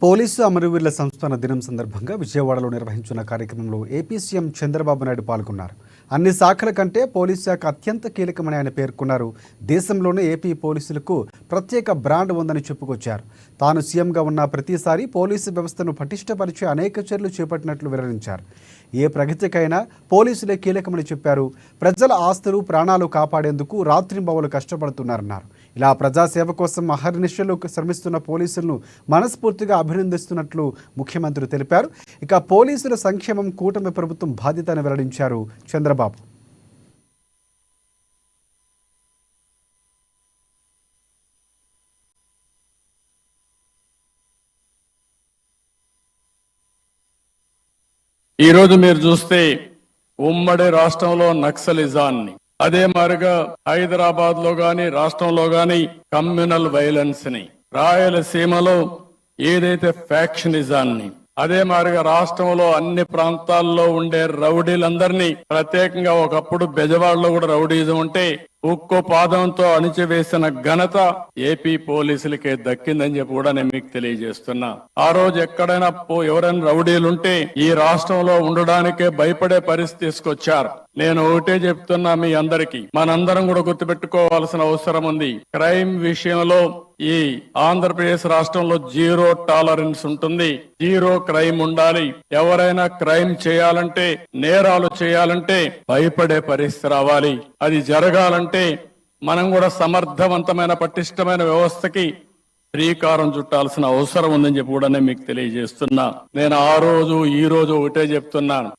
Police అమరవీరుల సంస్మరణ దినం సందర్భంగా విజయవాడలో నిర్వహించిన కార్యక్రమంలో ఏపీ సీఎం చంద్రబాబు నాయుడు పాల్గొన్నారు. అన్ని శాఖల కంటే పోలీసు శాఖ అత్యంత కీలకమని ఆయన పేర్కొన్నారు. దేశంలోనే ఏపీ పోలీసులకు ప్రత్యేక బ్రాండ్ ఉందని చెప్పుకొచ్చారు. తాను సీఎంగా ఉన్న ప్రతిసారి పోలీసు వ్యవస్థను పటిష్టపరిచే అనేక చర్యలు చేపట్టినట్లు వివరించారు. ఏ ప్రగతికైనా పోలీసులే కీలకమని చెప్పారు. ప్రజల ఆస్తులు ప్రాణాలు కాపాడేందుకు రాత్రింబవలు కష్టపడుతున్నారన్నారు. ఇలా ప్రజాసేవ కోసం అహర్నిశలు శ్రమిస్తున్న పోలీసులను మనస్ఫూర్తిగా అభినందిస్తున్నట్లు ముఖ్యమంత్రి తెలిపారు. ఇక పోలీసుల సంక్షేమం కూటమి ప్రభుత్వం బాధ్యత అని వెల్లడించారు చంద్రబాబు. ఈ రోజు మీరు చూస్తే ఉమ్మడి రాష్ట్రంలో నక్సలిజాన్ని, అదే మాదిరిగా హైదరాబాద్ లో గాని రాష్ట్రంలో గాని కమ్యూనల్ వైలెన్స్ ని, రాయలసీమలో ఏదైతే ఫ్యాక్షనిజాన్ని, అదే మాదిరిగా రాష్ట్రంలో అన్ని ప్రాంతాల్లో ఉండే రౌడీలందరినీ, ప్రత్యేకంగా ఒకప్పుడు బెజవాడలో కూడా రౌడీజం ఉంటే ఉక్కు పాదంతో అణిచివేసిన ఘనత ఏపీ పోలీసులకే దక్కిందని చెప్పి కూడా నేను మీకు తెలియజేస్తున్నా. ఆ రోజు ఎక్కడైనా ఎవరైనా రౌడీలుంటే ఈ రాష్ట్రంలో ఉండడానికే భయపడే పరిస్థితి తీసుకొచ్చారు. నేను ఒకటే చెప్తున్నా మీ అందరికీ, మనందరం కూడా గుర్తుపెట్టుకోవాల్సిన అవసరం ఉంది. క్రైమ్ విషయంలో ఈ ఆంధ్రప్రదేశ్ రాష్ట్రంలో జీరో టాలరెన్స్ ఉంటుంది, జీరో క్రైమ్ ఉండాలి. ఎవరైనా క్రైమ్ చేయాలంటే, నేరాలు చేయాలంటే భయపడే పరిస్థితి రావాలి. అది జరగాలంటే మనం కూడా సమర్థవంతమైన పటిష్టమైన వ్యవస్థకి శ్రీకారం చుట్టాల్సిన అవసరం ఉందని చెప్పి కూడా నేను మీకు తెలియజేస్తున్నా. నేను ఆ రోజు ఈ రోజు ఒకటే చెప్తున్నాను.